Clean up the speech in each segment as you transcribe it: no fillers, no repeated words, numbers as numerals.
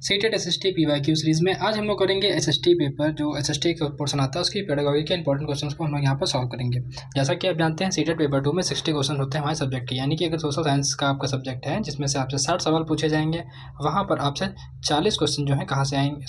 CTET SST PYQ series में आज हम लोग करेंगे एसएसटी पेपर, जो एसएसटी का पोर्शन आता है उसकी पेडागोगी के इंपॉर्टेंट क्वेश्चंस को हम लोग यहाँ पर सॉल्व करेंगे। जैसा कि आप जानते हैं सीटेट पेपर 2 में 60 क्वेश्चन होते हैं हमारे सब्जेक्ट के, यानी कि अगर सोशल साइंस का आपका सब्जेक्ट है जिसमें से आपसे 60 सवाल पूछे जाएंगे, वहाँ पर आपसे 40 क्वेश्चन जो है कहाँ से आएंगे,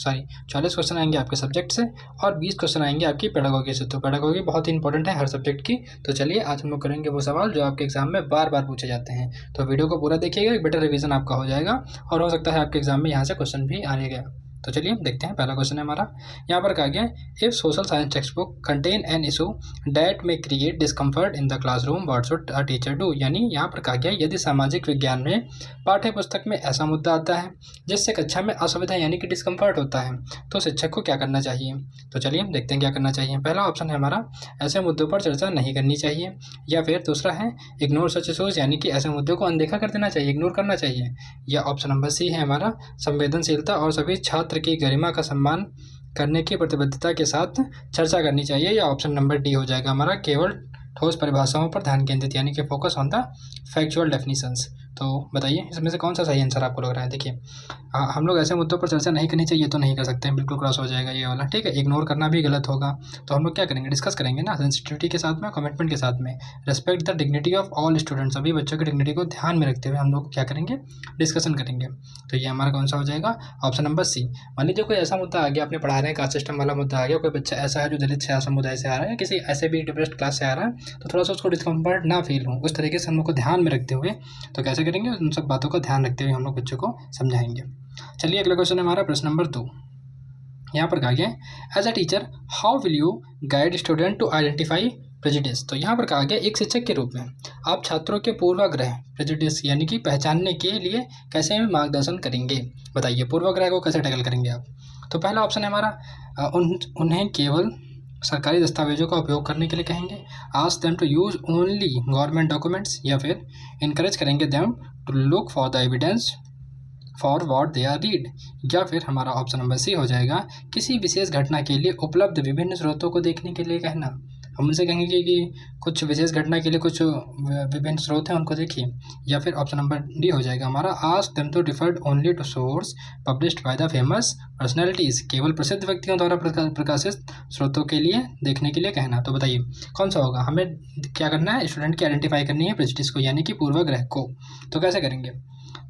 40 क्वेश्चन आएंगे आपके सब्जेक्ट से और 20 क्वेश्चन आएंगे आपकी पेडागोगी से। तो पेडागोगी बहुत ही इंपॉर्टेंट है हर सब्जेक्ट की। तो चलिए आज हम लोग करेंगे वो सवाल जो आपके एग्जाम में बार बार पूछे जाते हैं। तो वीडियो को पूरा देखिएगा, एक बेटर रिवीजन आपका हो जाएगा और हो सकता है आपके एग्जाम में यहाँ से क्वेश्चन भी आ गया। तो चलिए देखते हैं। पहला क्वेश्चन है हमारा, यहाँ पर कहा गया if social science text book contain an issue that may create discomfort in the classroom what should a teacher do. यानी यहाँ पर कहा गया यदि सामाजिक विज्ञान में पाठ्य पुस्तक में ऐसा मुद्दा आता है जिससे कक्षा में असुविधा यानी कि डिस्कम्फर्ट होता है, तो शिक्षक को क्या करना चाहिए। तो चलिए देखते हैं क्या करना चाहिए। पहला ऑप्शन है हमारा ऐसे मुद्दों पर चर्चा नहीं करनी चाहिए, या फिर दूसरा है इग्नोर सच इशूज, यानी कि ऐसे मुद्दों को अनदेखा कर देना चाहिए, इग्नोर करना चाहिए। या ऑप्शन नंबर सी है हमारा संवेदनशीलता और सभी छात्र की गरिमा का सम्मान करने की प्रतिबद्धता के साथ चर्चा करनी चाहिए। या ऑप्शन नंबर डी हो जाएगा हमारा केवल ठोस परिभाषाओं पर ध्यान केंद्रित, यानी कि focus on the factual definitions. तो बताइए इसमें से कौन सा सही आंसर आपको लग रहा है। देखिए हम लोग ऐसे मुद्दों पर चर्चा नहीं करनी चाहिए तो नहीं कर सकते हैं, बिल्कुल क्रॉस हो जाएगा ये वाला। ठीक है, इग्नोर करना भी गलत होगा। तो हम लोग क्या करेंगे, डिस्कस करेंगे ना, सेंसिटिविटी के साथ में, कमिटमेंट के साथ में, respect the dignity of all students, सभी बच्चों की डिग्निटी को ध्यान में रखते हुए हम लोग क्या करेंगे, डिस्कशन करेंगे। तो ये हमारा कौन सा हो जाएगा, ऑप्शन नंबर सी। मान लीजिए कोई ऐसा मुद्दा आ गया, आपने पढ़ा रहे हैं कास्ट सिस्टम वाला मुद्दा आ गया, कोई बच्चा ऐसा है जो दलित समुदाय से आ रहा है, किसी ऐसे भी डिप्रेस्ड क्लास से आ रहा है, तो थोड़ा सा उसको डिस्कम्फर्ट ना फील हो, उस तरीके से हम लोग को ध्यान में रखते हुए तो कैसे करेंगे, उन सब बातों का ध्यान रखते हुए हम लोग बच्चों को समझाएंगे। चलिए अगला क्वेश्चन है हमारा प्रश्न नंबर 2। यहाँ पर कहा गया as a teacher how will you guide student to identify prejudice. तो यहाँ पर कहा गया एक शिक्षक के रूप में आप छात्रों के पूर्वाग्रह प्रेजुडिस यानी कि पहचानने के लिए कैसे मार्गदर्शन करेंगे। बताइए पूर्वाग्रह को कैसे टैकल करेंगे आप। तो पहला ऑप्शन है हमारा उन्हें केवल सरकारी दस्तावेजों का उपयोग करने के लिए कहेंगे, ask them to use only government documents, या फिर इनकरेज करेंगे them to look for the evidence for what they are read. या फिर हमारा ऑप्शन नंबर सी हो जाएगा किसी विशेष घटना के लिए उपलब्ध विभिन्न स्रोतों को देखने के लिए कहना। हम उनसे कहेंगे कि कुछ विशेष घटना के लिए कुछ विभिन्न स्रोत हैं उनको देखिए। या फिर ऑप्शन नंबर डी हो जाएगा हमारा ask them to refer only to source published by the famous personalities, केवल प्रसिद्ध व्यक्तियों द्वारा प्रकाशित स्रोतों के लिए देखने के लिए कहना। तो बताइए कौन सा होगा। हमें क्या करना है, स्टूडेंट की आइडेंटिफाई करनी है प्रेजुडिस को, यानी कि पूर्वाग्रह को। तो कैसे करेंगे,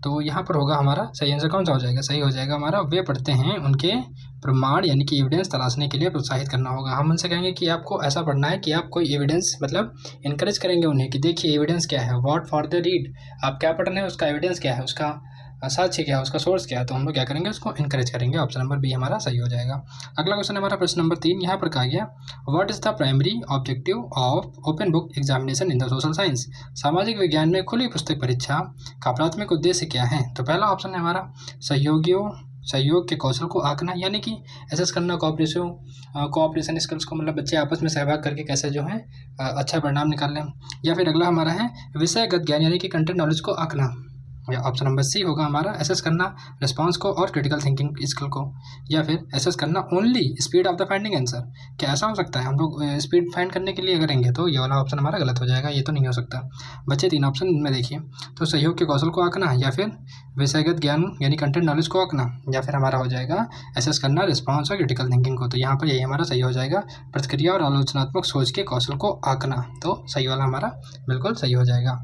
तो यहाँ पर होगा हमारा सही आंसर कौन सा हो जाएगा, सही हो जाएगा हमारा वे पढ़ते हैं उनके प्रमाण यानी कि एविडेंस तलाशने के लिए प्रोत्साहित करना होगा। हम उनसे कहेंगे कि आपको ऐसा पढ़ना है कि आप कोई एविडेंस, मतलब इनकरेज करेंगे उन्हें कि देखिए एविडेंस क्या है, व्हाट फॉर द रीड, आप क्या पढ़ रहे हैं उसका एविडेंस क्या है, उसका साक्ष्य क्या है, उसका सोर्स क्या है। तो हम लोग क्या करेंगे, उसको इनकरेज करेंगे। ऑप्शन नंबर बी हमारा सही हो जाएगा। अगला क्वेश्चन हमारा प्रश्न नंबर 3। यहाँ पर कहा गया what is the primary objective of open book examination in the social science. सामाजिक विज्ञान में खुली पुस्तक परीक्षा का प्राथमिक उद्देश्य क्या है। तो पहला ऑप्शन है हमारा सहयोग के कौशल को आंकना, यानी कि एसेस करना कोऑपरेशन स्किल्स को, मतलब बच्चे आपस में सहभाग करके कैसे जो है अच्छा परिणाम निकाल लें। या फिर अगला हमारा है विषयगत ज्ञान यानी कि कंटेंट नॉलेज को आंकना। या ऑप्शन नंबर सी होगा हमारा एसेस करना रिस्पांस को और क्रिटिकल थिंकिंग स्किल को। या फिर एसेस करना only speed of the finding answer. क्या ऐसा हो सकता है, हम लोग स्पीड फाइंड करने के लिए करेंगे तो ये वाला ऑप्शन हमारा गलत हो जाएगा, ये तो नहीं हो सकता। बच्चे 3 ऑप्शन में देखिए, तो सहयोग के कौशल को आंकना, या फिर विषयगत ज्ञान यानी कंटेंट नॉलेज को आंकना, या फिर हमारा हो जाएगा एसेस करना रिस्पांस और क्रिटिकल थिंकिंग को। तो यहाँ पर यही हमारा सही हो जाएगा प्रतिक्रिया और आलोचनात्मक सोच के कौशल को आंकना। तो सही वाला हमारा बिल्कुल सही हो जाएगा।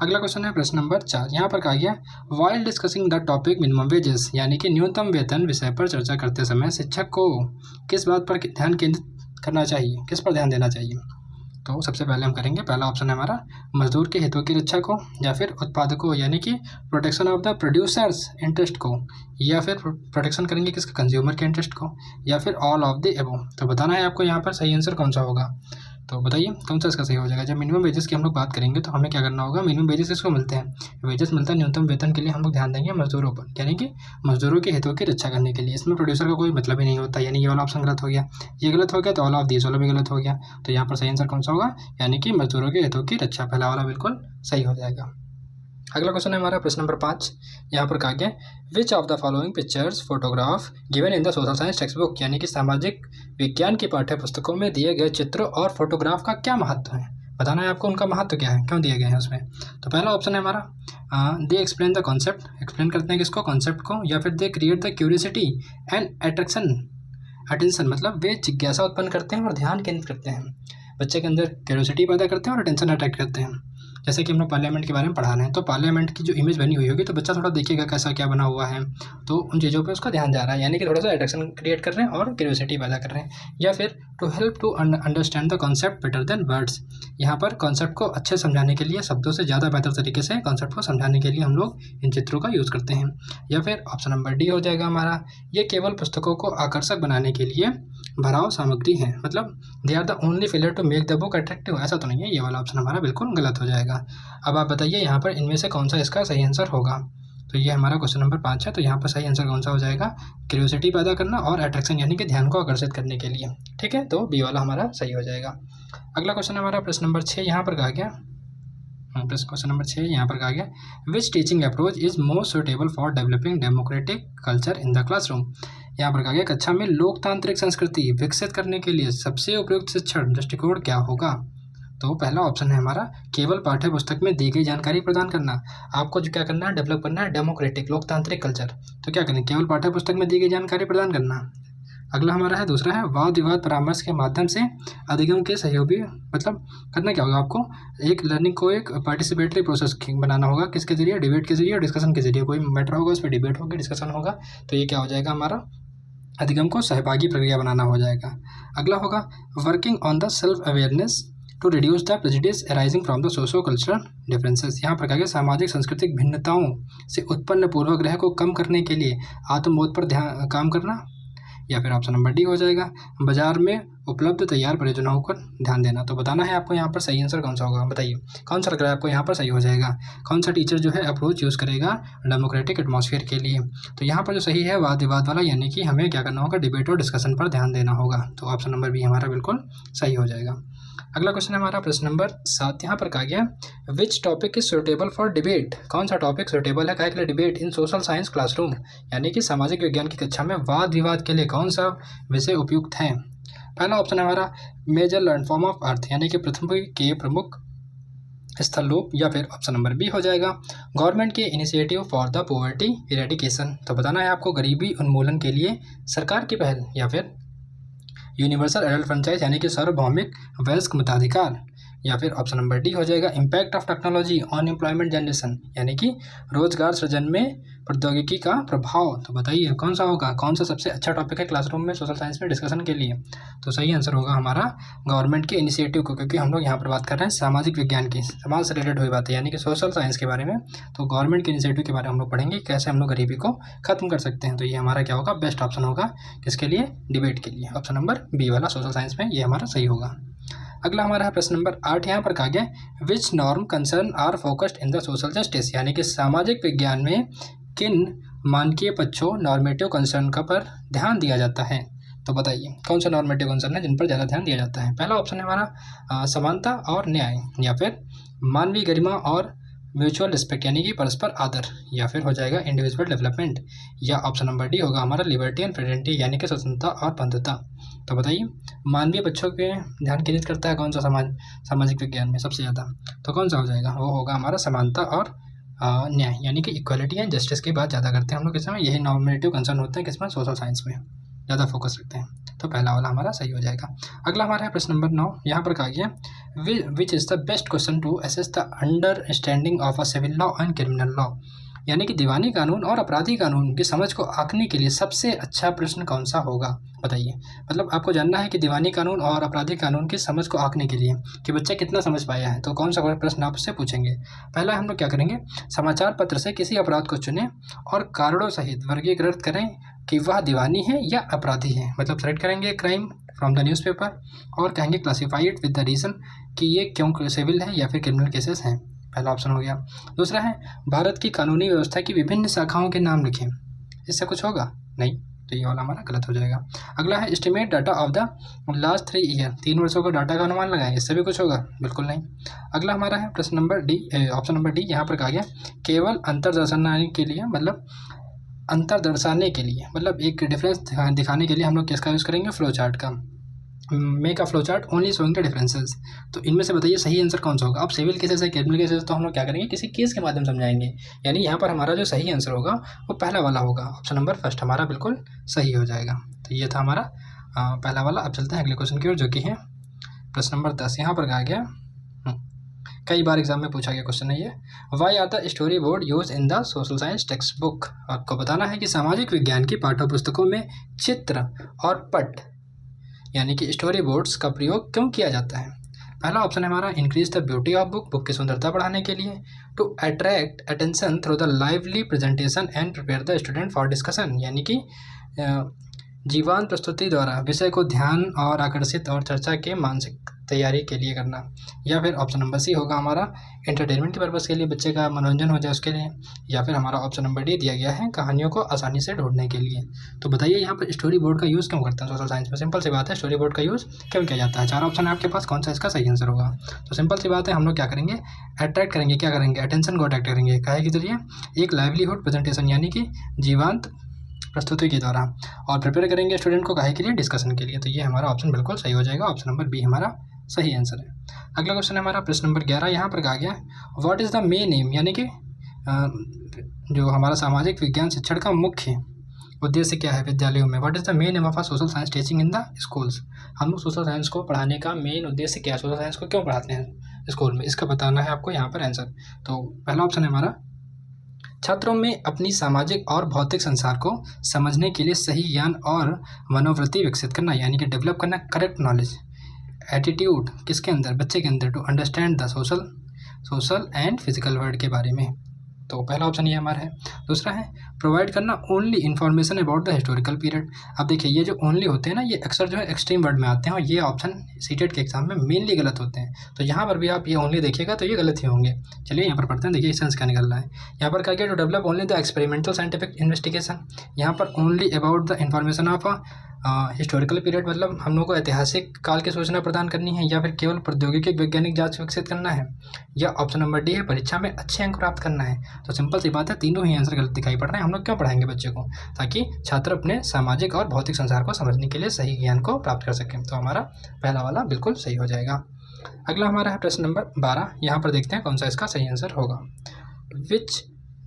अगला क्वेश्चन है प्रश्न नंबर 4। यहाँ पर कहा गया while discussing the topic minimum wages, यानी कि न्यूनतम वेतन विषय पर चर्चा करते समय शिक्षक को किस बात पर ध्यान केंद्रित करना चाहिए, किस पर ध्यान देना चाहिए। तो सबसे पहले हम करेंगे, पहला ऑप्शन है हमारा मजदूर के हितों की रक्षा को, या फिर उत्पादकों यानी कि protection of the producers interest को, या फिर प्रोटेक्शन करेंगे किसका, कंज्यूमर के इंटरेस्ट को, या फिर ऑल ऑफ द एबव। तो बताना है आपको यहाँ पर सही आंसर कौन सा होगा। तो बताइए कौन सा इसका सही हो जाएगा। जब मिनिमम वेजेस की हम लोग बात करेंगे तो हमें क्या करना होगा, मिनिमम वेजेस किसको मिलते हैं, वेजेस मिलता है न्यूनतम वेतन के लिए हम लोग ध्यान देंगे मजदूरों पर, यानी कि मजदूरों के हितों की रक्षा करने के लिए। इसमें प्रोड्यूसर का कोई मतलब ही नहीं होता, यानी ये वाला ऑप्शन गलत हो गया, ये गलत हो गया तो ऑल ऑफ दिस वाला भी गलत हो गया। तो यहाँ पर सही आंसर कौन सा होगा, यानी कि मजदूरों के हितों की रक्षा, पहला वाला बिल्कुल सही हो जाएगा। अगला क्वेश्चन है हमारा प्रश्न नंबर 5। यहाँ पर कहा गया which of the following pictures photograph given in the social science text book, यानी कि सामाजिक विज्ञान की पाठ्य पुस्तकों में दिए गए चित्र और फोटोग्राफ का क्या महत्व है। बताना है आपको उनका महत्व क्या है, क्यों दिए गए हैं उसमें। तो पहला ऑप्शन है हमारा they explain the concept, explain करते हैं किसको, कॉन्सेप्ट को, या फिर they create the curiosity and attention, मतलब वे जिज्ञासा उत्पन्न करते हैं और ध्यान केंद्रित करते हैं, बच्चे के अंदर क्यूरियोसिटी पैदा करते हैं और अटेंशन अट्रैक्ट करते हैं। जैसे कि हम लोग पार्लियामेंट के बारे में पढ़ा रहे हैं, तो पार्लियामेंट की जो इमेज बनी हुई होगी तो बच्चा थोड़ा देखिएगा कैसा क्या बना हुआ है, तो उन चीज़ों पे उसका ध्यान जा रहा है, यानी कि थोड़ा सा अट्रैक्शन क्रिएट कर रहे हैं और क्यूरियोसिटी पैदा कर रहे हैं। या फिर to help to understand the concept better than words, यहाँ पर कॉन्सेप्ट को अच्छे समझाने के लिए, शब्दों से ज़्यादा बेहतर तरीके से कॉन्सेप्ट को समझाने के लिए हम लोग इन चित्रों का यूज़ करते हैं। या फिर ऑप्शन नंबर डी हो जाएगा हमारा, ये केवल पुस्तकों को आकर्षक बनाने के लिए भराव सामग्री है, मतलब they are the only filler to make the book attractive, ऐसा तो नहीं है, ये वाला ऑप्शन हमारा बिल्कुल गलत हो जाएगा। अब आप बताइए यहाँ पर इनमें से कौन सा इसका सही आंसर होगा। तो ये हमारा क्वेश्चन नंबर 5 है, तो यहाँ पर सही आंसर कौन सा हो जाएगा, क्यूरियोसिटी पैदा करना और अट्रैक्शन यानी कि ध्यान को आकर्षित करने के लिए। ठीक है, तो बी वाला हमारा सही हो जाएगा। अगला क्वेश्चन हमारा प्रश्न नंबर 6 यहाँ पर कहा गया, क्वेश्चन नंबर 6 यहाँ पर कहा गया, which teaching approach is most suitable for developing democratic culture in the classroom. यहाँ पर कहा गया कक्षा में लोकतांत्रिक संस्कृति विकसित करने के लिए सबसे उपयुक्त शिक्षण दृष्टिकोण क्या होगा। तो पहला ऑप्शन है हमारा, केवल पाठ्य पुस्तक में दी गई जानकारी प्रदान करना। आपको जो क्या करना है, डेवलप करना है डेमोक्रेटिक लोकतांत्रिक कल्चर, तो क्या करें, केवल पाठ्य पुस्तक में दी गई जानकारी प्रदान करना। अगला हमारा है, दूसरा है वाद विवाद परामर्श के माध्यम से अधिगम के सहयोगी, मतलब करना क्या होगा, आपको एक लर्निंग को एक पार्टिसिपेटरी प्रोसेस बनाना होगा, किसके जरिए, डिबेट के जरिए और डिस्कशन के जरिए, कोई मैटर होगा उस पर डिबेट होगी, डिस्कशन होगा, तो ये क्या हो जाएगा हमारा, अधिगम को सहभागी प्रक्रिया बनाना हो जाएगा। अगला होगा working on the self awareness to reduce the prejudice arising from the socio cultural differences. यहाँ पर कहा सामाजिक सांस्कृतिक भिन्नताओं से उत्पन्न पूर्वाग्रह को कम करने के लिए आत्मबोध पर ध्यान काम करना। या फिर ऑप्शन नंबर डी हो जाएगा, बाजार में उपलब्ध तैयार परियोजनाओं पर ध्यान देना। तो बताना है आपको यहाँ पर सही आंसर कौन सा होगा, बताइए कौन सा लग रहा है आपको यहाँ पर सही हो जाएगा, कौन सा टीचर जो है अप्रोच यूज़ करेगा डेमोक्रेटिक एटमॉस्फेयर के लिए। तो यहाँ पर जो सही है वाद विवाद वाला, यानी कि हमें क्या करना होगा, डिबेट और डिस्कशन पर ध्यान देना होगा। तो ऑप्शन नंबर बी हमारा बिल्कुल सही हो जाएगा। अगला क्वेश्चन हमारा प्रश्न नंबर 7 यहाँ पर कहा गया, which topic is suitable for debate. कौन सा टॉपिक सुटेबल है के लिए debate in social science classroom, यानी कि सामाजिक विज्ञान की कक्षा में वाद विवाद के लिए कौन सा विषय उपयुक्त है। पहला ऑप्शन है हमारा मेजर लैंडफॉर्म ऑफ अर्थ, यानी कि पृथ्वी के प्रमुख स्थल रूप। या फिर ऑप्शन नंबर बी हो जाएगा गवर्नमेंट के initiative for the poverty eradication. तो बताना है आपको गरीबी उन्मूलन के लिए सरकार की पहल। या फिर यूनिवर्सल एडल्ट फ्रेंचाइज, यानी कि सार्वभौमिक वयस्क मताधिकार। या फिर ऑप्शन नंबर डी हो जाएगा impact of technology on employment generation, यानी कि रोजगार सृजन में प्रौद्योगिकी का प्रभाव। तो बताइए कौन सा होगा, कौन सा सबसे अच्छा टॉपिक है क्लासरूम में सोशल साइंस में डिस्कशन के लिए। तो सही आंसर होगा हमारा गवर्नमेंट के इनिशिएटिव को, क्योंकि हम लोग यहाँ पर बात कर रहे हैं सामाजिक विज्ञान की, समाज से रिलेटेड हुई बात है, यानी कि सोशल साइंस के बारे में। तो गवर्नमेंट के इनिशिएटिव के बारे में हम लोग पढ़ेंगे, कैसे हम लोग गरीबी को खत्म कर सकते हैं। तो ये हमारा क्या होगा, बेस्ट ऑप्शन होगा किसके लिए, डिबेट के लिए। ऑप्शन नंबर बी वाला सोशल साइंस में ये हमारा सही होगा। अगला हमारा है प्रश्न नंबर 8 यहाँ पर कहा गया, which norm concern are focused in the social justice, यानी कि सामाजिक विज्ञान में किन मानकीय पक्षों नॉर्मेटिव कंसर्न का पर ध्यान दिया जाता है। तो बताइए कौन सा नॉर्मेटिव कंसर्न है जिन पर ज़्यादा ध्यान दिया जाता है। पहला ऑप्शन है हमारा समानता और न्याय। या फिर मानवीय गरिमा और म्यूचुअल रिस्पेक्ट, यानी कि परस्पर आदर। या फिर हो जाएगा इंडिविजुअल डेवलपमेंट। या ऑप्शन नंबर डी होगा हमारा लिबर्टी एंड फ्रेटर्निटी, यानी कि स्वतंत्रता और बंधुता। तो बताइए मानवीय पक्षों के ध्यान केंद्रित करता है कौन सा सामाजिक विज्ञान में सबसे ज़्यादा, तो कौन सा हो जाएगा, वो होगा हमारा समानता और न्याय, यानी कि इक्वालिटी एंड जस्टिस की बात ज़्यादा करते हैं हम लोग किसमें, यही नॉर्मेटिव कंसर्न होते हैं किसमें, सोशल साइंस में ज़्यादा फोकस रखते हैं। तो पहला वाला हमारा सही हो जाएगा। अगला हमारा है प्रश्न नंबर 9 यहाँ पर कहा गया, which is the best question to assess the understanding of a civil law and criminal law, यानी कि दीवानी कानून और अपराधी कानून की समझ को आंकने के लिए सबसे अच्छा प्रश्न कौन सा होगा। बताइए, मतलब आपको जानना है कि दीवानी कानून और अपराधी कानून की समझ को आंकने के लिए कि बच्चा कितना समझ पाया है, तो कौन सा प्रश्न आपसे पूछेंगे। पहला हम लोग क्या करेंगे, समाचार पत्र से किसी अपराध को चुनें और कारणों सहित वर्गीकृत करें कि वह दीवानी है या अपराधी है। मतलब सेलेक्ट करेंगे क्राइम फ्रॉम द न्यूज़पेपर और कहेंगे classify it with the reason कि ये क्यों सिविल है या फिर क्रिमिनल केसेस हैं। पहला ऑप्शन हो गया। दूसरा है भारत की कानूनी व्यवस्था की विभिन्न शाखाओं के नाम लिखें। इससे कुछ होगा नहीं, तो ये वाला हमारा गलत हो जाएगा। अगला है estimate data of the last 3 year, 3 वर्षों का डाटा का अनुमान लगाएं। इससे भी कुछ होगा, बिल्कुल नहीं। अगला हमारा है प्रश्न number D, option number D यहाँ पर कहा गया, केवल अंतर दर्शाने के लिए, मतलब अंतर दर्शाने के लिए, मतलब एक डिफरेंस दिखाने के लिए हम लोग किसका यूज़ करेंगे, फ्लो चार्ट का। Make a flow chart only showing the differences. तो इनमें से बताइए सही आंसर कौन सा होगा। अब सिविल केसेस है, क्रिमिनल केसेस, तो हम लोग क्या करेंगे, किसी केस के माध्यम से समझाएंगे। यानी यहाँ पर हमारा जो सही आंसर होगा वो पहला वाला होगा, ऑप्शन नंबर फर्स्ट हमारा बिल्कुल सही हो जाएगा। तो ये था हमारा पहला वाला। अब चलते हैं अगले क्वेश्चन की ओर, जो कि है प्रश्न नंबर 10। यहाँ पर कहा गया, कई बार एग्जाम में पूछा गया क्वेश्चन है ये, why are the story board use in the social science text book. आपको बताना है कि सामाजिक विज्ञान की पाठ्य पुस्तकों में चित्र और पट यानी कि स्टोरी बोर्ड्स का प्रयोग क्यों किया जाता है। पहला ऑप्शन है हमारा, increase the beauty of book, book की सुंदरता बढ़ाने के लिए, to attract attention through the lively presentation and prepare the student for discussion, यानी कि जीवांत प्रस्तुति द्वारा विषय को ध्यान और आकर्षित और चर्चा के मानसिक तैयारी के लिए करना। या फिर ऑप्शन नंबर सी होगा हमारा, एंटरटेनमेंट के पर्पज़ के लिए, बच्चे का मनोरंजन हो जाए उसके लिए। या फिर हमारा ऑप्शन नंबर डी दिया गया है, कहानियों को आसानी से ढूंढने के लिए। तो बताइए यहाँ पर स्टोरी बोर्ड का यूज़ क्यों करते हैं सोशल साइंस में। सिंपल सी बात है, स्टोरी बोर्ड का यूज़ क्यों किया जाता है। 4 ऑप्शन है आपके पास, कौन सा इसका सही आंसर होगा। तो सिंपल सी बात है, हम लोग क्या करेंगे, अट्रैक्ट करेंगे, क्या करेंगे, अटेंशन को अट्रैक्ट करेंगे। काहे के जरिए, एक लाइवलीहुड प्रेजेंटेशन यानी कि जीवांत प्रस्तुति के द्वारा, और प्रिपेयर करेंगे स्टूडेंट को काहे के लिए, डिस्कशन के लिए। तो ये हमारा ऑप्शन बिल्कुल सही हो जाएगा, ऑप्शन नंबर बी हमारा सही आंसर है। अगला क्वेश्चन है हमारा प्रश्न नंबर 11। यहाँ पर कहा गया, what is the main M, यानी कि जो हमारा सामाजिक विज्ञान शिक्षण का मुख्य उद्देश्य क्या है विद्यालयों में। What is the main M of social science teaching in the schools. हम लोग सोशल साइंस को पढ़ाने का मेन उद्देश्य क्या है, सोशल साइंस को क्यों पढ़ाते हैं स्कूल में, इसका बताना है आपको यहाँ पर आंसर। तो पहला ऑप्शन है हमारा, छात्रों में अपनी सामाजिक और भौतिक संसार को समझने के लिए सही ज्ञान और मनोवृत्ति विकसित करना, यानी कि डेवलप करना करेक्ट नॉलेज एटीट्यूड किसके अंदर, बच्चे के अंदर, to understand the social and physical world के बारे में। तो पहला ऑप्शन ये हमारा है। दूसरा है, प्रोवाइड करना only information about the historical period. अब देखिए, ये जो ओनली होते हैं ना, ये अक्सर जो है एक्सट्रीम वर्ड में आते हैं, और ये ऑप्शन सीटेट के एग्जाम में मेनली गलत होते हैं। तो यहाँ पर भी आप ये ओनली देखिएगा तो ये गलत ही होंगे। चलिए यहाँ पर पढ़ते हैं, देखिए सेंस क्या निकल रहा है। यहाँ पर क्या किया, to develop only the experimental scientific investigation. यहाँ पर only about the information of historical period, मतलब हम लोग को ऐतिहासिक काल की सूचना प्रदान करनी है, या फिर केवल प्रौद्योगिकी वैज्ञानिक जांच विकसित करना है, या ऑप्शन नंबर डी है, परीक्षा में अच्छे अंक प्राप्त करना है। तो सिंपल सी बात है, तीनों ही आंसर गलत दिखाई पड़ रहे हैं। हम लोग क्यों पढ़ाएंगे बच्चे को, ताकि छात्र अपने सामाजिक और भौतिक संसार को समझने के लिए सही ज्ञान को प्राप्त कर सकें। तो हमारा पहला वाला बिल्कुल सही हो जाएगा। अगला हमारा है प्रश्न नंबर 12। यहाँ पर देखते हैं कौन सा इसका सही आंसर होगा। विच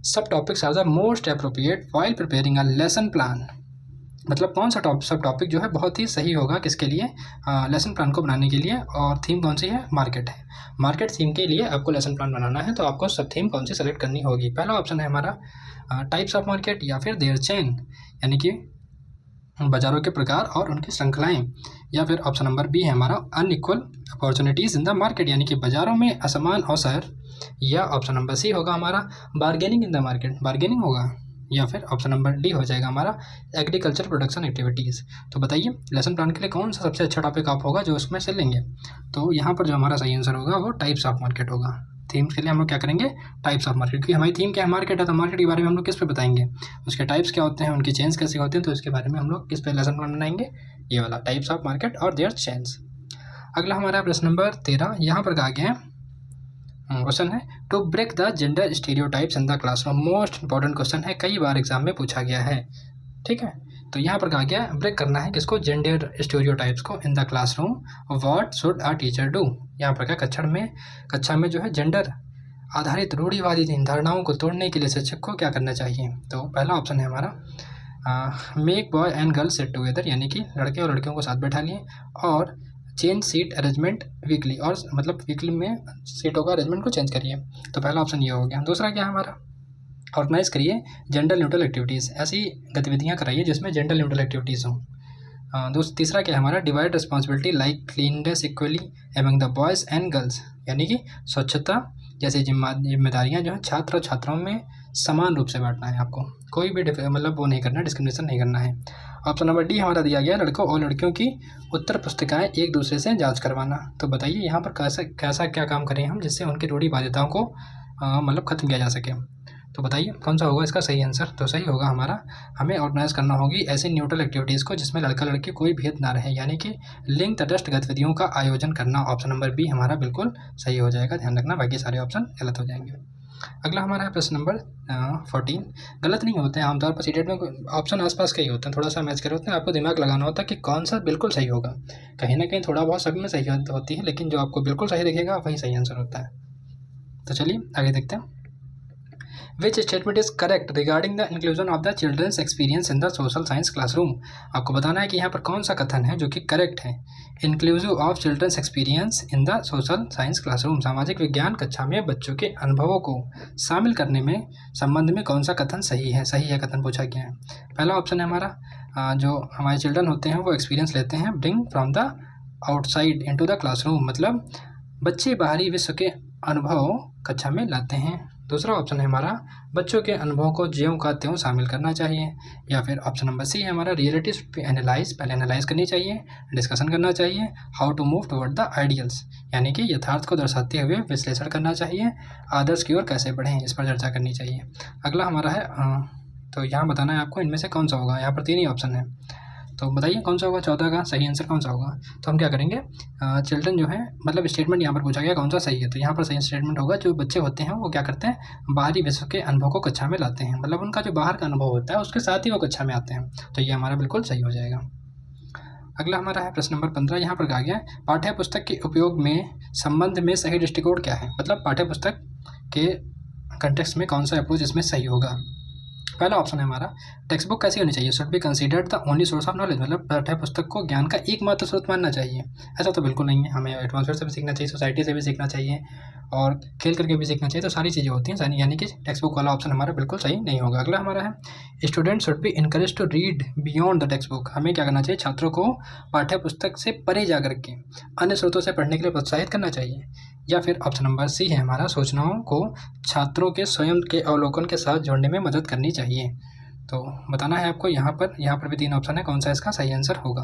सब topics are the most appropriate while preparing a lesson plan. मतलब कौन सा सब टॉपिक जो है बहुत ही सही होगा किसके लिए, लेसन प्लान को बनाने के लिए। और थीम कौन सी है, मार्केट है। मार्केट थीम के लिए आपको लेसन प्लान बनाना है, तो आपको सब थीम कौन सी सेलेक्ट करनी होगी। पहला ऑप्शन है हमारा, टाइप्स ऑफ मार्केट, या फिर देयर चेन, यानी कि बाजारों के प्रकार और उनकी श्रृंखलाएं। या फिर ऑप्शन नंबर बी है हमारा, unequal opportunities in the market, यानी कि बाजारों में असमान अवसर। या ऑप्शन नंबर सी होगा हमारा, bargaining in the market, bargaining होगा। या फिर ऑप्शन नंबर डी हो जाएगा हमारा, एग्रीकल्चर प्रोडक्शन एक्टिविटीज़। तो बताइए लेसन प्लान के लिए कौन सा सबसे अच्छा टॉपिक आप होगा जो उसमें से लेंगे। तो यहाँ पर जो हमारा सही आंसर होगा वो टाइप्स ऑफ मार्केट होगा। थीम्स के लिए हम लोग क्या करेंगे, टाइप्स ऑफ मार्केट, क्योंकि हमारी थीम क्या है, मार्केट है। तो मार्केट के बारे में हम लोग किस पे बताएंगे, उसके टाइप्स क्या होते हैं, उनकी चेंज कैसे होते हैं, तो इसके बारे में हम लोग किस पे लेसन प्लान बनाएंगे, ये वाला टाइप्स ऑफ मार्केट और देयर चेंज। अगला हमारा प्रश्न नंबर 13। यहाँ पर कहा गया है, क्वेश्चन है, to break the gender stereotypes in the classroom. Most important question है, कई बार एग्जाम में पूछा गया है, ठीक है। तो यहाँ पर कहा गया है, ब्रेक करना है किसको, जेंडर स्टीरियोटाइप्स को इन the classroom. What should a teacher do. यहाँ पर क्या, कक्षा में जो है जेंडर आधारित रूढ़िवादी धारणाओं को तोड़ने के लिए शिक्षक को क्या करना चाहिए। तो पहला ऑप्शन है हमारा, make boy and girl sit together, यानी कि लड़के और लड़कियों को साथ बैठा लिए, और चेंज सीट अरेंजमेंट वीकली, और मतलब वीकली में सीटों का अरेंजमेंट को चेंज करिए। तो पहला ऑप्शन ये हो गया। दूसरा क्या है हमारा, ऑर्गेनाइज करिए जेंडर न्यूट्रल एक्टिविटीज़, ऐसी गतिविधियाँ कराइए जिसमें जेंडर न्यूट्रल एक्टिविटीज़ हों। तीसरा क्या है हमारा, divide responsibility like cleanliness equally among the boys and girls, यानी कि स्वच्छता जैसी जिम्मेदारियाँ जो हैं छात्र और छात्राओं में समान रूप से बांटना है आपको, कोई भी मतलब वो नहीं करना, डिस्क्रिमिनेशन नहीं करना है। ऑप्शन नंबर डी हमारा दिया गया, लड़कों और लड़कियों की उत्तर पुस्तिकाएं एक दूसरे से जांच करवाना। तो बताइए यहाँ पर कैसा क्या काम करें हम जिससे उनकी रूढ़िवादिताओं को मतलब ख़त्म किया जा सके। तो बताइए कौन सा होगा इसका सही आंसर। तो सही होगा हमारा, हमें ऑर्गेनाइज करना होगी ऐसी न्यूट्रल एक्टिविटीज़ को जिसमें लड़का लड़की कोई भेद ना रहे, यानी कि लिंग तटस्थ गतिविधियों का आयोजन करना। ऑप्शन नंबर बी हमारा बिल्कुल सही हो जाएगा, ध्यान रखना बाकी सारे ऑप्शन गलत हो जाएंगे। अगला हमारा है प्रश्न नंबर 14। गलत नहीं होते हैं, आमतौर पर सीटेट में ऑप्शन आसपास के ही होते हैं, थोड़ा सा मैच करे होते हैं, आपको दिमाग लगाना होता है कि कौन सा बिल्कुल सही होगा। कहीं ना कहीं थोड़ा बहुत सब में सही होती है, लेकिन जो आपको बिल्कुल सही दिखेगा वही सही आंसर होता है। तो चलिए आगे देखते हैं। Which statement is correct regarding the inclusion of the children's experience in the social science classroom. आपको बताना है कि यहाँ पर कौन सा कथन है जो कि करेक्ट है। Inclusive of children's experience in the social science classroom, सामाजिक विज्ञान कक्षा में बच्चों के अनुभवों को शामिल करने में संबंध में कौन सा कथन सही है। सही है कथन पूछा गया है। पहला ऑप्शन है हमारा जो हमारे चिल्ड्रन होते हैं वो एक्सपीरियंस लेते हैं bring from the outside into the classroom, मतलब बच्चे बाहरी विश्व के अनुभव कक्षा में लाते हैं। दूसरा ऑप्शन है हमारा बच्चों के अनुभवों को ज्यों का त्यों शामिल करना चाहिए। या फिर ऑप्शन नंबर सी है हमारा रियलिटी एनालाइज, पहले एनालाइज करनी चाहिए, डिस्कशन करना चाहिए, how to move toward the ideals, यानी कि यथार्थ को दर्शाते हुए विश्लेषण करना चाहिए, आदर्श की ओर कैसे बढ़ें इस पर चर्चा करनी चाहिए। अगला हमारा है तो यहाँ बताना है आपको इनमें से कौन सा होगा। यहाँ पर 3 ही ऑप्शन है, तो बताइए कौन सा होगा, 14 का सही आंसर कौन सा होगा। तो हम क्या करेंगे, चिल्ड्रन जो है मतलब स्टेटमेंट यहाँ पर पूछा गया कौन सा सही है, तो यहाँ पर सही स्टेटमेंट होगा जो बच्चे होते हैं वो क्या करते हैं बाहरी विश्व के अनुभव को कक्षा में लाते हैं, मतलब उनका जो बाहर का अनुभव होता है उसके साथ ही वो कक्षा में आते हैं, तो ये हमारा बिल्कुल सही हो जाएगा। अगला हमारा है प्रश्न नंबर 15। यहाँ पर कहा गया है पाठ्य पुस्तक के उपयोग में संबंध में सही दृष्टिकोण क्या है, मतलब पाठ्य पुस्तक के कंटेक्स्ट में कौन सा अप्रोच इसमें सही होगा। पहला ऑप्शन है हमारा टेक्स्ट बुक कैसी होनी चाहिए, should be considered the only source of knowledge, मतलब पाठ्य पुस्तक को ज्ञान का एकमात्र स्रोत मानना चाहिए। ऐसा तो बिल्कुल नहीं है, हमें एटमॉस्फेयर से भी सीखना चाहिए, सोसाइटी से भी सीखना चाहिए और खेल करके भी सीखना चाहिए, तो सारी चीज़ें होती हैं, यानी कि टेक्स्ट बुक वाला ऑप्शन हमारा बिल्कुल सही नहीं होगा। अगला हमारा है student should be encourage to read beyond the textbook, हमें क्या करना चाहिए छात्रों को पाठ्य पुस्तक से परे जा करके अन्य स्रोतों से पढ़ने के लिए प्रोत्साहित करना चाहिए। या फिर ऑप्शन नंबर सी है हमारा सूचनाओं को छात्रों के स्वयं के अवलोकन के साथ जोड़ने में मदद करनी चाहिए। तो बताना है आपको यहाँ पर भी 3 ऑप्शन है, कौन सा इसका सही आंसर होगा।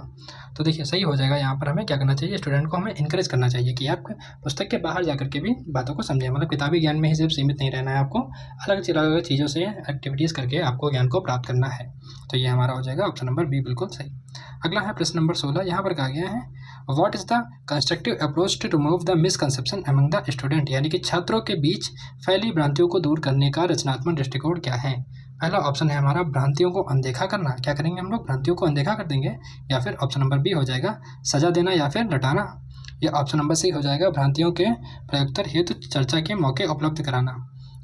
तो देखिए सही हो जाएगा, यहाँ पर हमें क्या करना चाहिए स्टूडेंट को हमें इनकरेज करना चाहिए कि आप पुस्तक के बाहर जाकर के भी बातों को समझें, मतलब किताबी ज्ञान में ही सिर्फ सीमित नहीं रहना है, आपको अलग अलग चीज़ों से एक्टिविटीज़ करके आपको ज्ञान को प्राप्त करना है। तो ये हमारा हो जाएगा ऑप्शन नंबर बी बिल्कुल सही। अगला है प्रश्न नंबर 16। यहाँ पर कहा गया है what is the constructive approach to remove the misconception among the student, यानी कि छात्रों के बीच फैली भ्रांतियों को दूर करने का रचनात्मक दृष्टिकोण क्या है। पहला ऑप्शन है हमारा भ्रांतियों को अनदेखा करना, क्या करेंगे हम लोग भ्रांतियों को अनदेखा कर देंगे। या फिर ऑप्शन नंबर बी हो जाएगा सजा देना या फिर लटाना। या ऑप्शन नंबर सी हो जाएगा भ्रांतियों के प्रयोक्तर हेतु चर्चा के मौके उपलब्ध कराना।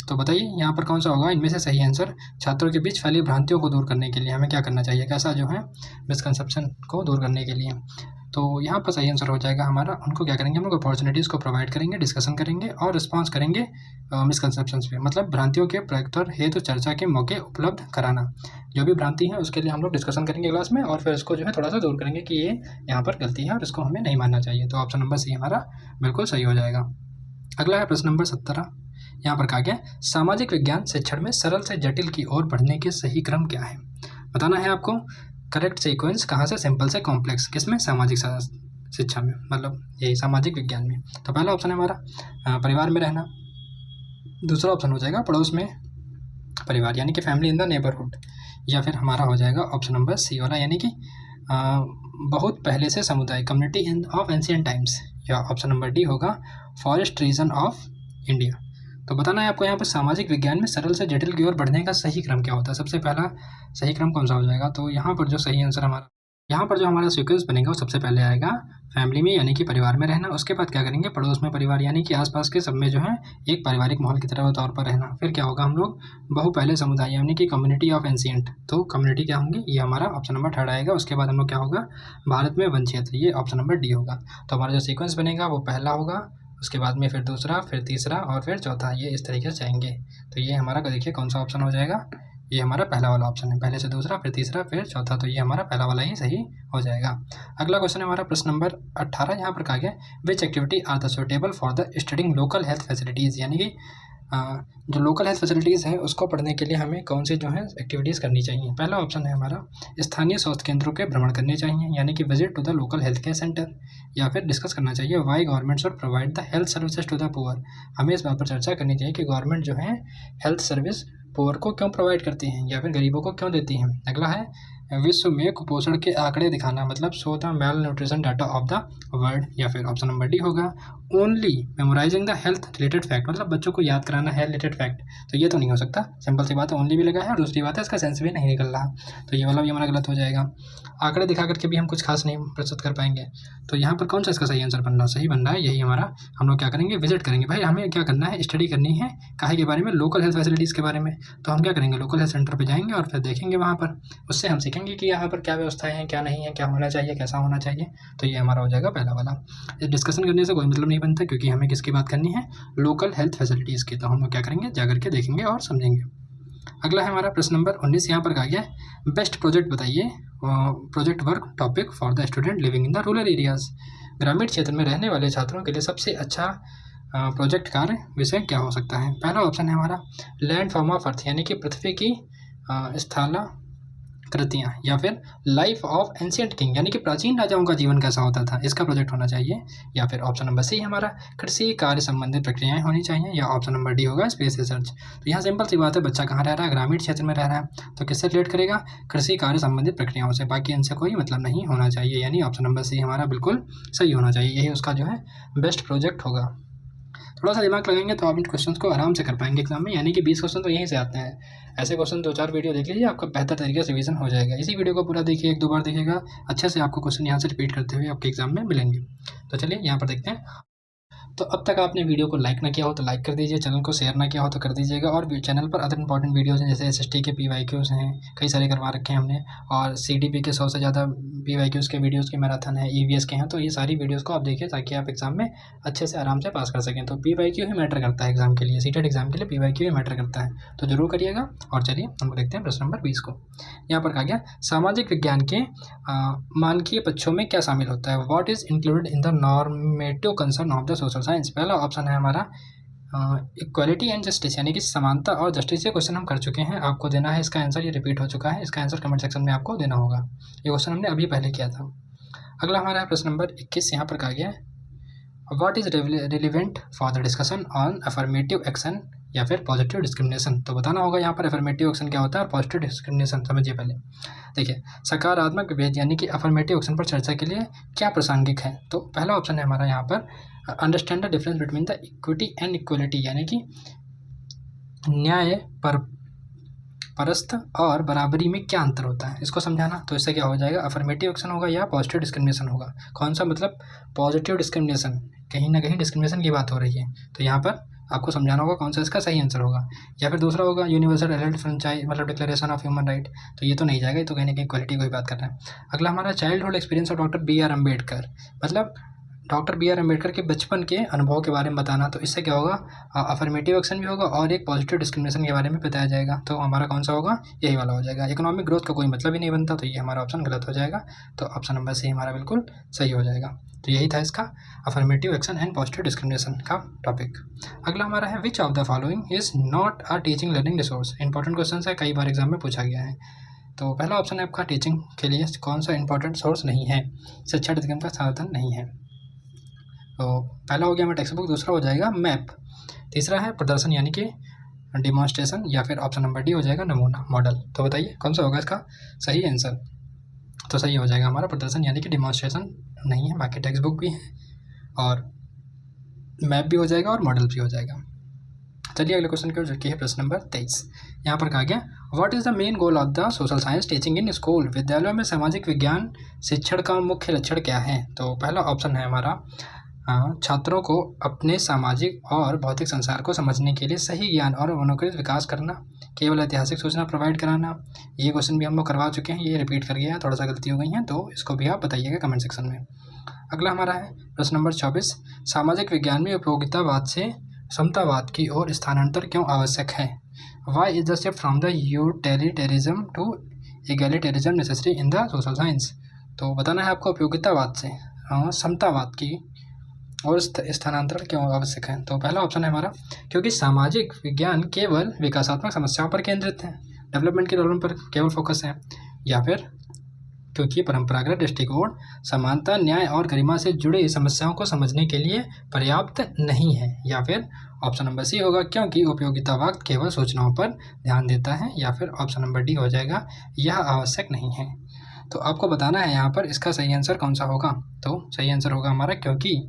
तो बताइए यहाँ पर कौन सा होगा इनमें से सही आंसर। छात्रों के बीच फैली भ्रांतियों को दूर करने के लिए हमें क्या करना चाहिए, कैसा जो है मिसकंसेप्शन को दूर करने के लिए, तो यहाँ पर सही आंसर हो जाएगा हमारा उनको क्या करेंगे हम लोग अपॉर्चुनिटीज़ को प्रोवाइड करेंगे, डिस्कशन करेंगे और रिस्पॉन्स करेंगे मिसकंसेप्शंस पे, मतलब भ्रांतियों के प्रयोक्तर हेतु चर्चा के मौके उपलब्ध कराना। जो भी भ्रांति है उसके लिए हम लोग डिस्कशन करेंगे क्लास में और फिर इसको जो है थोड़ा सा दूर करेंगे कि ये यहाँ पर गलती है और इसको हमें नहीं मानना चाहिए। तो ऑप्शन नंबर सी हमारा बिल्कुल सही हो जाएगा। अगला है प्रश्न नंबर 17। यहाँ पर कहा गया सामाजिक विज्ञान शिक्षण में सरल से जटिल की ओर बढ़ने के सही क्रम क्या है। बताना है आपको करेक्ट सीक्वेंस कहाँ से सिंपल से कॉम्प्लेक्स, किसमें सामाजिक शिक्षा में, मतलब यही सामाजिक विज्ञान में। तो पहला ऑप्शन है हमारा परिवार में रहना, दूसरा ऑप्शन हो जाएगा पड़ोस में परिवार यानी कि फैमिली इन द नेबरहुड। या फिर हमारा हो जाएगा ऑप्शन नंबर सी वाला यानी कि बहुत पहले से समुदाय community in of ancient times. या ऑप्शन नंबर डी होगा फॉरेस्ट रीजन ऑफ इंडिया। तो बताना है आपको यहाँ पर सामाजिक विज्ञान में सरल से जटिल की ओर बढ़ने का सही क्रम क्या होता है, सबसे पहला सही क्रम कौन सा हो जाएगा। तो यहाँ पर जो सही आंसर हमारा यहाँ पर जो हमारा सीक्वेंस बनेगा वो सबसे पहले आएगा फैमिली में यानी कि परिवार में रहना, उसके बाद क्या करेंगे पड़ोस में परिवार यानी कि आसपास के सब में जो है एक पारिवारिक माहौल की तरह तौर पर रहना। फिर क्या होगा हम लोग बहु पहले समुदाय यानी कि कम्युनिटी ऑफ एंशिएंट, तो कम्युनिटी क्या होंगी ये हमारा ऑप्शन नंबर 3 आएगा। उसके बाद हम लोग क्या होगा भारत में वन क्षेत्र, ये ऑप्शन नंबर डी होगा। तो हमारा जो सीक्वेंस बनेगा वो पहला होगा, उसके बाद में फिर दूसरा, फिर तीसरा और फिर चौथा, ये इस तरीके से जाएंगे। तो ये हमारा देखिए कौन सा ऑप्शन हो जाएगा, ये हमारा पहला वाला ऑप्शन है, पहले से दूसरा फिर तीसरा फिर चौथा, तो ये हमारा पहला वाला ही सही हो जाएगा। अगला क्वेश्चन है हमारा प्रश्न नंबर 18। यहाँ पर कहा गया which activity are the suitable for the studying local health facilities, यानी कि जो लोकल हेल्थ फैसिलिटीज़ है उसको पढ़ने के लिए हमें कौन सी जो है एक्टिविटीज़ करनी चाहिए। पहला ऑप्शन है हमारा स्थानीय स्वास्थ्य केंद्रों के भ्रमण करने चाहिए यानी कि visit to the local health care centre. या फिर डिस्कस करना चाहिए why government should provide the health services to the poor, हमें इस बात पर चर्चा करनी चाहिए कि गवर्नमेंट जो है हेल्थ सर्विस पुअर को क्यों प्रोवाइड करती हैं या फिर गरीबों को क्यों देती हैं। अगला है विश्व में कुपोषण के आंकड़े दिखाना, मतलब show the malnutrition data of the world. या फिर ऑप्शन नंबर डी होगा only memorising the health related fact, मतलब बच्चों को याद कराना है रिलेटेड फैक्ट। तो ये तो नहीं हो सकता, सिंपल सी बात है, ओनली भी लगा है और दूसरी बात है इसका सेंस भी नहीं निकल रहा, तो ये वाला भी हमारा गलत हो जाएगा। आंकड़े दिखा करके भी हम कुछ खास नहीं प्रस्तुत कर पाएंगे। तो यहाँ पर कौन सा इसका सही आंसर सही बन रहा है, यही हमारा, हम लोग क्या करेंगे, विजिट करेंगे। भाई हमें क्या करना है, स्टडी करनी है काहे के बारे में, लोकल हेल्थ फैसिलिटीज़ के बारे में। तो हम क्या करेंगे, लोकल हेल्थ सेंटर पर जाएंगे और फिर देखेंगे वहाँ पर, उससे हम सीखेंगे कि यहाँ पर क्या व्यवस्थाएं हैं, क्या नहीं है, क्या होना चाहिए, कैसा होना चाहिए। तो ये हमारा हो जाएगा पहला वाला। डिस्कशन करने से कोई मतलब नहीं बनता, क्योंकि हमें किसकी बात करनी है, लोकल हेल्थ फैसिलिटीज़ की। तो हम लोग क्या करेंगे, जाकर के देखेंगे और समझेंगे। अगला है हमारा प्रश्न नंबर 19। यहाँ पर कहा गया बेस्ट प्रोजेक्ट बताइए, project work topic for the student living in the rural areas. ग्रामीण क्षेत्र में रहने वाले छात्रों के लिए सबसे अच्छा प्रोजेक्ट कार्य विषय क्या हो सकता है। पहला ऑप्शन है हमारा लैंड फॉर्म ऑफ अर्थ, यानी कि पृथ्वी की स्थलाकृतियाँ, या फिर लाइफ ऑफ एंशियंट किंग, यानी कि प्राचीन राजाओं का जीवन कैसा होता था, इसका प्रोजेक्ट होना चाहिए। या फिर ऑप्शन नंबर सी हमारा कृषि कार्य संबंधित प्रक्रियाएं होनी चाहिए। या ऑप्शन नंबर डी होगा स्पेस रिसर्च। तो यहाँ सिंपल सी बात है, बच्चा कहाँ रह रहा है, ग्रामीण क्षेत्र में रह रहा है, तो किससे रिलेट करेगा, कृषि कार्य संबंधित प्रक्रियाओं से, बाकी इनसे कोई मतलब नहीं होना चाहिए। यानी ऑप्शन नंबर सी हमारा बिल्कुल सही होना चाहिए, यही उसका जो है बेस्ट प्रोजेक्ट होगा। थोड़ा सा दिमाग लगाएंगे तो आप इन क्वेश्चन को आराम से कर पाएंगे एग्जाम में, यानी कि 20 क्वेश्चन तो यहीं से आते हैं। ऐसे क्वेश्चन 2-4 वीडियो देख लीजिए, आपका बेहतर तरीके से रिवीजन हो जाएगा। इसी वीडियो को पूरा देखिए, 1-2 बार देखिएगा, अच्छे से आपको क्वेश्चन यहाँ से रिपीट करते हुए आपके एग्जाम में मिलेंगे। तो चलिए यहाँ पर देखते हैं। तो अब तक आपने वीडियो को लाइक ना किया हो तो लाइक कर दीजिए, चैनल को शेयर ना किया हो तो कर दीजिएगा। और चैनल पर अदर इंपॉर्टेंट वीडियोज़ हैं, जैसे SST के PYQs हैं, कई सारे करवा रखे हैं हमने, और CDP के 100 से ज़्यादा PYQs के वीडियोज़ के मैराथन है, EVS के हैं। तो ये सारी वीडियोज़ को आप देखिए, ताकि आप एग्जाम में अच्छे से आराम से पास कर सकें। तो PYQ ही मैटर करता है एग्जाम के लिए, सीटेट एग्जाम के लिए PYQ ही मैटर करता है, तो जरूर करिएगा। और चलिए हम देखते हैं प्रश्न नंबर 20 को। यहाँ पर कहा गया सामाजिक विज्ञान के मानकीय पक्षों में क्या शामिल होता है, what is included in the normative concern of the social science. पहला ऑप्शन है हमारा इक्वालिटी एंड जस्टिस, यानी कि समानता और जस्टिस। ये क्वेश्चन हम कर चुके हैं, आपको देना है इसका आंसर, ये रिपीट हो चुका है, इसका आंसर कमेंट सेक्शन में आपको देना होगा। ये क्वेश्चन हमने अभी पहले किया था। अगला हमारा है प्रश्न नंबर 21। यहाँ पर कहा गया है what is relevant for the discussion on affirmative action या फिर पॉजिटिव डिस्क्रिमिनेशन। तो बताना होगा यहाँ पर अफर्मेटिव एक्शन क्या होता है और पॉजिटिव डिस्क्रिमिनेशन समझिए पहले। देखिए सकारात्मक विभेद यानी कि अफर्मेटिव एक्शन पर चर्चा के लिए क्या प्रासंगिक है। तो पहला ऑप्शन है हमारा यहाँ पर understand the difference between the equity and equality, यानी कि न्याय पर परस्थ और बराबरी में क्या अंतर होता है, इसको समझाना। तो इससे क्या हो जाएगा, अफर्मेटिव एक्शन होगा या पॉजिटिव डिस्क्रिमिनेशन होगा। कौन सा, मतलब पॉजिटिव डिस्क्रिमिनेशन, कहीं ना कहीं डिस्क्रिमिनेशन की बात हो रही है, तो यहाँ पर आपको समझाना होगा कौन सा इसका सही आंसर होगा। या फिर दूसरा होगा यूनिवर्सल एडल्ट फ्रेंचाइज, मतलब डिक्लेरेशन ऑफ ह्यूमन राइट, तो ये तो नहीं जाएगा, ये तो कहीं ना कहीं क्वालिटी को ही बात कर रहा है। अगला हमारा childhood experience of doctor BR Ambedkar, मतलब डॉक्टर BR अम्बेडकर के बचपन के अनुभव के बारे में बताना। तो इससे क्या होगा, अफर्मेटिव एक्शन भी होगा और एक पॉजिटिव डिस्क्रिमिनेशन के बारे में बताया जाएगा। तो हमारा कौन सा होगा, यही वाला हो जाएगा। इकोनॉमिक ग्रोथ का कोई मतलब ही नहीं बनता, तो ये हमारा ऑप्शन गलत हो जाएगा। तो ऑप्शन नंबर सी हमारा बिल्कुल सही हो जाएगा। तो यही था इसका affirmative action and positive discrimination का टॉपिक। अगला हमारा है which of the following is not a teaching learning resource. Important question है, कई बार एग्जाम में पूछा गया है। तो पहला ऑप्शन है आपका टीचिंग के लिए कौन सा इंपॉर्टेंट सोर्स नहीं है, शिक्षा अधिगम का साधन नहीं है। तो पहला हो गया हमारा टेक्स्ट बुक, दूसरा हो जाएगा मैप, तीसरा है प्रदर्शन यानी कि डिमॉन्स्ट्रेशन, या फिर ऑप्शन नंबर डी हो जाएगा नमूना मॉडल। तो बताइए कौन सा होगा इसका सही आंसर। तो सही हो जाएगा हमारा प्रदर्शन यानी कि डिमॉन्स्ट्रेशन नहीं है, बाकी टेक्स्ट बुक भी है और मैप भी हो जाएगा और मॉडल भी हो जाएगा। चलिए अगले क्वेश्चन की ओर, जो कि है प्रश्न नंबर 23। यहाँ पर कहा गया what is the main goal of the social science teaching in school. विद्यालयों में सामाजिक विज्ञान शिक्षण का मुख्य लक्षण क्या है। तो पहला ऑप्शन है हमारा छात्रों को अपने सामाजिक और भौतिक संसार को समझने के लिए सही ज्ञान और मनोकृत विकास करना, केवल ऐतिहासिक सूचना प्रोवाइड कराना। ये क्वेश्चन भी हम लोग करवा चुके हैं, ये रिपीट कर गया है, थोड़ा सा गलती हो गई है, तो इसको भी आप बताइएगा कमेंट सेक्शन में। अगला हमारा है प्रश्न नंबर 24। सामाजिक विज्ञान में उपयोगितावाद से समतावाद की ओर स्थानांतर क्यों आवश्यक है। Why is the shift from the utilitarianism to egalitarianism necessary in the social science. तो बताना है आपको उपयोगितावाद से समतावाद की और स्थानांतरण क्यों आवश्यक है। तो पहला ऑप्शन है हमारा क्योंकि सामाजिक विज्ञान केवल विकासात्मक समस्याओं पर केंद्रित है, डेवलपमेंट की प्रॉब्लम पर केवल फोकस है। या फिर क्योंकि परंपरागत दृष्टिकोण समानता, न्याय और गरिमा से जुड़ी समस्याओं को समझने के लिए पर्याप्त नहीं है। या फिर ऑप्शन नंबर सी होगा क्योंकि उपयोगितावाद केवल सूचनाओं पर ध्यान देता है। या फिर ऑप्शन नंबर डी हो जाएगा यह आवश्यक नहीं है। तो आपको बताना है यहाँ पर इसका सही आंसर कौन सा होगा। तो सही आंसर होगा हमारा क्योंकि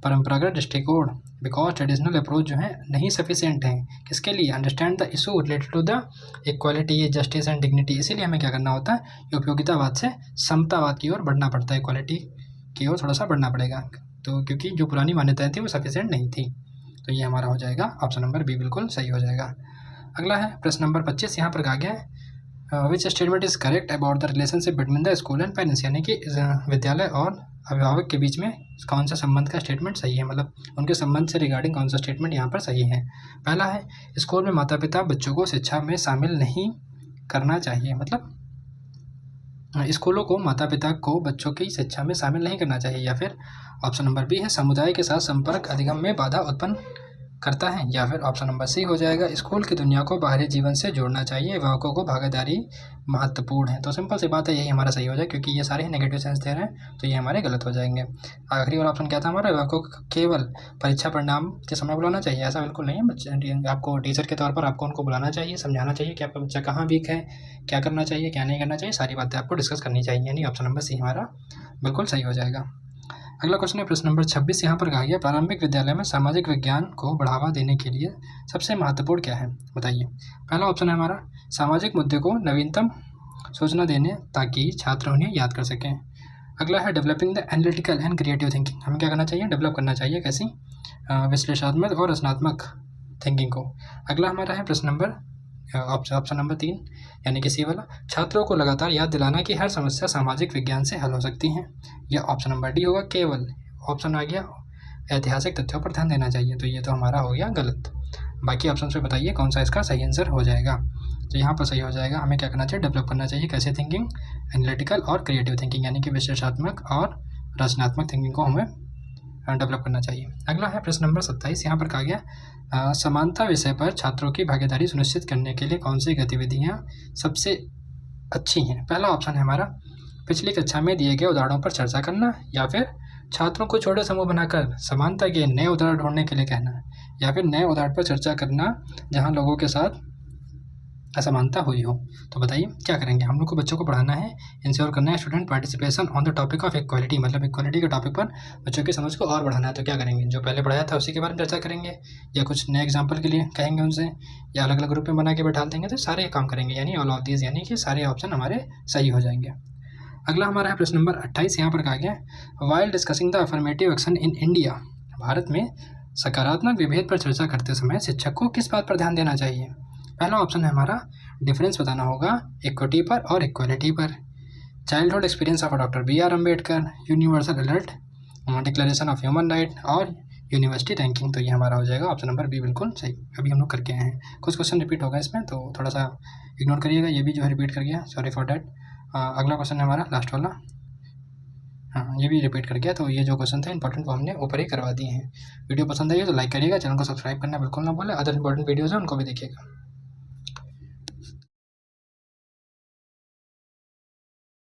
परंपरागत दृष्टिकोण, बिकॉज ट्रेडिशनल अप्रोच जो है नहीं सफिशिएंट है किसके लिए, understand the issue related to the equality, justice and dignity. इसीलिए हमें क्या करना होता है, उपयोगितावाद से समतावाद की ओर बढ़ना पड़ता है, इक्वालिटी की ओर थोड़ा सा बढ़ना पड़ेगा। तो क्योंकि जो पुरानी मान्यताएं थी वो सफिशिएंट नहीं थी। तो ये हमारा हो जाएगा ऑप्शन नंबर बी, बिल्कुल सही हो जाएगा। अगला है प्रश्न नंबर 25। यहाँ पर कहा गया है विच statement is correct about the relationship between the school and parents, यानी कि विद्यालय और अभिभावक के बीच में कौन सा संबंध का स्टेटमेंट सही है, मतलब उनके संबंध से रिगार्डिंग कौन सा स्टेटमेंट यहाँ पर सही है। पहला है स्कूल में माता पिता बच्चों को शिक्षा में शामिल नहीं करना चाहिए, मतलब स्कूलों को माता पिता को बच्चों की शिक्षा में शामिल नहीं करना चाहिए। या फिर ऑप्शन नंबर बी है समुदाय के साथ संपर्क अधिगम में बाधा उत्पन्न करता है। या फिर ऑप्शन नंबर सी हो जाएगा स्कूल की दुनिया को बाहरी जीवन से जोड़ना चाहिए, अभिभावकों को भागीदारी महत्वपूर्ण है। तो सिंपल सी बात है, यही हमारा सही हो जाए क्योंकि ये सारे नेगेटिव सेंस दे रहे हैं, तो ये हमारे गलत हो जाएंगे। आखिरी वाला ऑप्शन क्या था हमारा, अभिभावकों को केवल परीक्षा परिणाम के समय बुलाना चाहिए, ऐसा बिल्कुल नहीं है। बच्चे आपको टीचर के तौर पर आपको उनको बुलाना चाहिए, समझाना चाहिए कि आपका बच्चा कहाँ वीक है, क्या करना चाहिए क्या नहीं करना चाहिए, सारी बातें आपको डिस्कस करनी चाहिए। यानी ऑप्शन नंबर सी हमारा बिल्कुल सही हो जाएगा। अगला क्वेश्चन है प्रश्न नंबर 26। यहाँ पर कहा गया प्रारंभिक विद्यालय में सामाजिक विज्ञान को बढ़ावा देने के लिए सबसे महत्वपूर्ण क्या है, बताइए। पहला ऑप्शन है हमारा सामाजिक मुद्दे को नवीनतम सूचना देने ताकि छात्र उन्हें याद कर सकें। अगला है developing the analytical and creative thinking, हमें क्या करना चाहिए, डेवलप करना चाहिए कैसी, विश्लेषणात्मक और रचनात्मक थिंकिंग को। अगला हमारा है प्रश्न नंबर ऑप्शन नंबर 3 यानी कि सी वाला, छात्रों को लगातार याद दिलाना कि हर समस्या सामाजिक विज्ञान से हल हो सकती है। या ऑप्शन नंबर डी होगा केवल ऑप्शन आ गया ऐतिहासिक तथ्यों पर ध्यान देना चाहिए। तो ये तो हमारा हो गया गलत। बाकी ऑप्शन पे बताइए कौन सा इसका सही आंसर हो जाएगा। तो यहाँ पर सही हो जाएगा हमें क्या करना चाहिए, डेवलप करना चाहिए कैसे थिंकिंग, एनालिटिकल और क्रिएटिव थिंकिंग, यानी कि विश्लेषणात्मक और रचनात्मक थिंकिंग को हमें डेवलप करना चाहिए। अगला है प्रश्न नंबर 27। यहाँ पर कहा गया समानता विषय पर छात्रों की भागीदारी सुनिश्चित करने के लिए कौन सी गतिविधियाँ सबसे अच्छी हैं। पहला ऑप्शन है हमारा पिछली कक्षा में दिए गए उदाहरणों पर चर्चा करना, या फिर छात्रों को छोटे समूह बनाकर समानता के नए उदाहरण ढूंढने के लिए कहना, या फिर नए उदाहरण पर चर्चा करना जहां लोगों के साथ असमानता हुई हो। तो बताइए क्या करेंगे, हम लोग को बच्चों को पढ़ाना है, इंश्योर करना है student participation on the topic of equality, मतलब इक्वालिटी के टॉपिक पर बच्चों की समझ को और बढ़ाना है। तो क्या करेंगे, जो पहले पढ़ाया था उसी के बारे में चर्चा करेंगे, या कुछ नए एग्जाम्पल के लिए कहेंगे उनसे, या अलग अलग ग्रुप में बना के बैठा देंगे। तो सारे काम करेंगे, यानी ऑल ऑफ दीज, यानी कि सारे ऑप्शन हमारे सही हो जाएंगे। अगला हमारा है प्रश्न नंबर 28। यहाँ पर कहा गया while discussing the affirmative action in India, Bharat में सकारात्मक विभेद पर चर्चा करते समय शिक्षक को किस बात पर ध्यान देना चाहिए। पहला ऑप्शन है हमारा डिफरेंस बताना होगा इक्विटी पर और इक्वालिटी पर, childhood experience of doctor B R Ambedkar, universal alert, declaration of human right और यूनिवर्सिटी रैंकिंग। तो ये हमारा हो जाएगा ऑप्शन नंबर बी, बिल्कुल सही। अभी हम लोग करके आए हैं, कुछ क्वेश्चन रिपीट होगा इसमें, तो थोड़ा सा इग्नोर करिएगा, ये भी जो है रिपीट कर गया, सॉरी फॉर डैट। अगला क्वेश्चन है हमारा लास्ट वाला, हाँ ये भी रिपीट कर गया। तो ये जो क्वेश्चन थे इंपॉर्टेंट वो हमने ऊपर ही करवा दिए हैं। वीडियो पसंद आई है तो लाइक करिएगा, चैनल को सब्सक्राइब करना बिल्कुल ना भूलें, अदर इंपॉर्टेंट वीडियोज़ हैं उनको भी देखिएगा।